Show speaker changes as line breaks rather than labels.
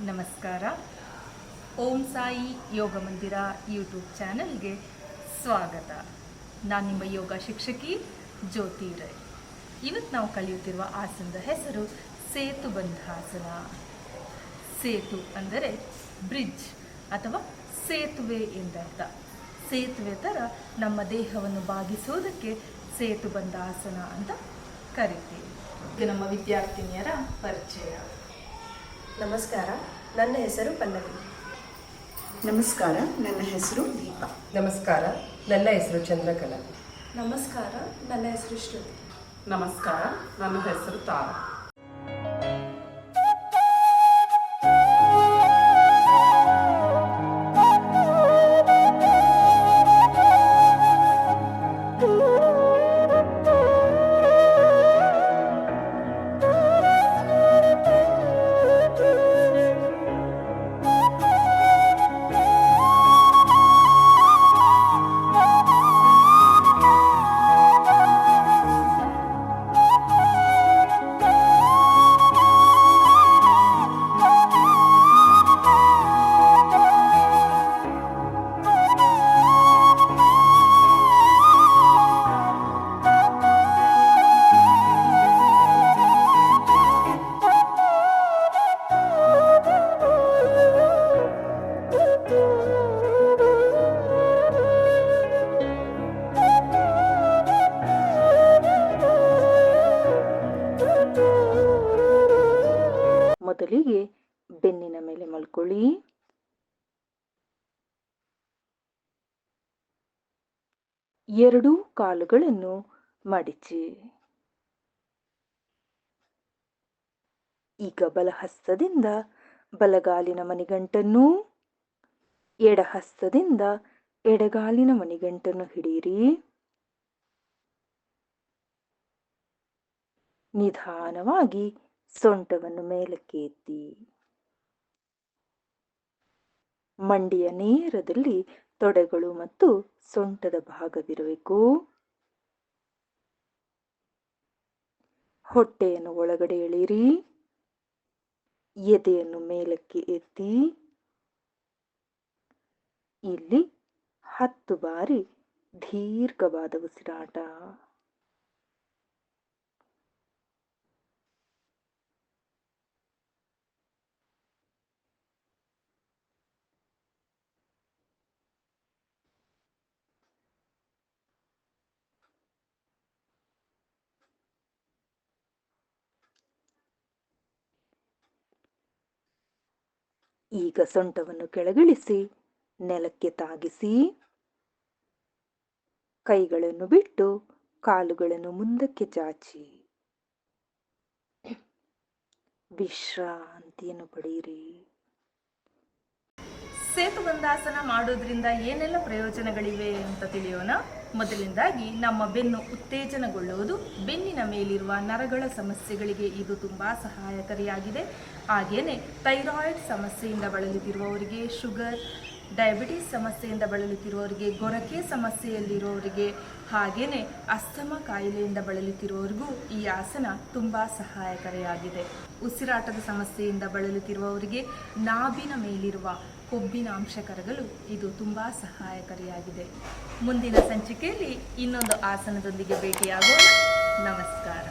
ನಮಸ್ಕಾರ. ಓಂ ಸಾಯಿ ಯೋಗ ಮಂದಿರ ಯೂಟ್ಯೂಬ್ ಚಾನಲ್ಗೆ ಸ್ವಾಗತ. ನಾನು ನಿಮ್ಮ ಯೋಗ ಶಿಕ್ಷಕಿ ಜ್ಯೋತಿ ರೈ. ಇವತ್ತು ನಾವು ಕಲಿಯುತ್ತಿರುವ ಆಸನದ ಹೆಸರು ಸೇತುಬಂಧಾಸನ. ಸೇತು ಅಂದರೆ ಬ್ರಿಡ್ಜ್ ಅಥವಾ ಸೇತುವೆ ಎಂದರ್ಥ. ಸೇತುವೆ ಥರ ನಮ್ಮ ದೇಹವನ್ನು ಬಾಗಿಸುವುದಕ್ಕೆ ಸೇತುಬಂಧಾಸನ ಅಂತ ಕರಿತೀವಿ. ಇದು ನಮ್ಮ ವಿದ್ಯಾರ್ಥಿನಿಯರ ಪರಿಚಯ.
ನಮಸ್ಕಾರ, ನನ್ನ ಹೆಸರು ಪಲ್ಲವಿ.
ನಮಸ್ಕಾರ, ನನ್ನ ಹೆಸರು ದೀಪ.
ನಮಸ್ಕಾರ, ನನ್ನ ಹೆಸರು ಚಂದ್ರಕಲಾ.
ನಮಸ್ಕಾರ, ನನ್ನ ಹೆಸರು ಶ್ರುತಿ.
ನಮಸ್ಕಾರ, ನನ್ನ ಹೆಸರು ತಾರಾ.
ಮೊದಲಿಗೆ ಬೆನ್ನಿನ ಮೇಲೆ ಮಲ್ಕೊಳ್ಳಿ. ಎರಡೂ ಕಾಲುಗಳನ್ನು ಮಡಿಚಿ. ಈಗ ಬಲಹಸ್ತದಿಂದ ಬಲಗಾಲಿನ ಮಣಿಗಂಟನ್ನು, ಎಡಹಸ್ತದಿಂದ ಎಡಗಾಲಿನ ಮಣಿಗಂಟನ್ನು ಹಿಡಿಯಿರಿ. ನಿಧಾನವಾಗಿ ಸೊಂಟವನ್ನು ಮೇಲಕ್ಕೆ ಎತ್ತಿ. ಮಂಡಿಯ ನೇರದಲ್ಲಿ ತೊಡೆಗಳು ಮತ್ತು ಸೊಂಟದ ಭಾಗವಿರಬೇಕು. ಹೊಟ್ಟೆಯನ್ನು ಒಳಗಡೆ ಎಳೆಯಿರಿ. ಎದೆಯನ್ನು ಮೇಲಕ್ಕೆ ಎತ್ತಿ. ಇಲ್ಲಿ 10 ಬಾರಿ ದೀರ್ಘವಾದ ಉಸಿರಾಟ. ಈಗ ಸೊಂಟವನ್ನು ಕೆಳಗಿಳಿಸಿ ನೆಲಕ್ಕೆ ತಾಗಿಸಿ. ಕೈಗಳನ್ನು ಬಿಟ್ಟು ಕಾಲುಗಳನ್ನು ಮುಂದಕ್ಕೆ ಚಾಚಿ ವಿಶ್ರಾಂತಿಯನ್ನು ಪಡೆಯಿರಿ.
ಸೇತುಬಂಧಾಸನ ಮಾಡೋದ್ರಿಂದ ಏನೆಲ್ಲ ಪ್ರಯೋಜನಗಳಿವೆ ಅಂತ ತಿಳಿಯೋಣ. ಮೊದಲನೇದಾಗಿ ನಮ್ಮ ಬೆನ್ನು ಉತ್ತೇಜನಗೊಳ್ಳುವುದು. ಬೆನ್ನಿನ ಮೇಲಿರುವ ನರಗಳ ಸಮಸ್ಯೆಗಳಿಗೆ ಇದು ತುಂಬ ಸಹಾಯಕಾರಿಯಾಗಿದೆ. ಹಾಗೆಯೇ ಥೈರಾಯ್ಡ್ ಸಮಸ್ಯೆಯಿಂದ ಬಳಲುತ್ತಿರುವವರಿಗೆ, ಶುಗರ್, ಡಯಾಬಿಟಿಸ್ ಸಮಸ್ಯೆಯಿಂದ ಬಳಲುತ್ತಿರುವವರಿಗೆ, ಗೊರಕೆ ಸಮಸ್ಯೆಯಲ್ಲಿರುವವರಿಗೆ, ಹಾಗೆಯೇ ಅಸ್ತಮ ಕಾಯಿಲೆಯಿಂದ ಬಳಲುತ್ತಿರುವವರಿಗೂ ಈ ಆಸನ ತುಂಬ ಸಹಾಯಕಾರಿಯಾಗಿದೆ. ಉಸಿರಾಟದ ಸಮಸ್ಯೆಯಿಂದ ಬಳಲುತ್ತಿರುವವರಿಗೆ, ನಾಭಿನ ಮೇಲಿರುವ ಕೊಬ್ಬಿನ ಅಂಶ ಕರಗಲು ಇದು ತುಂಬ ಸಹಾಯಕಾರಿಯಾಗಿದೆ. ಮುಂದಿನ ಸಂಚಿಕೆಯಲ್ಲಿ ಇನ್ನೊಂದು ಆಸನದೊಂದಿಗೆ ಭೇಟಿಯಾಗೋಣ. ನಮಸ್ಕಾರ.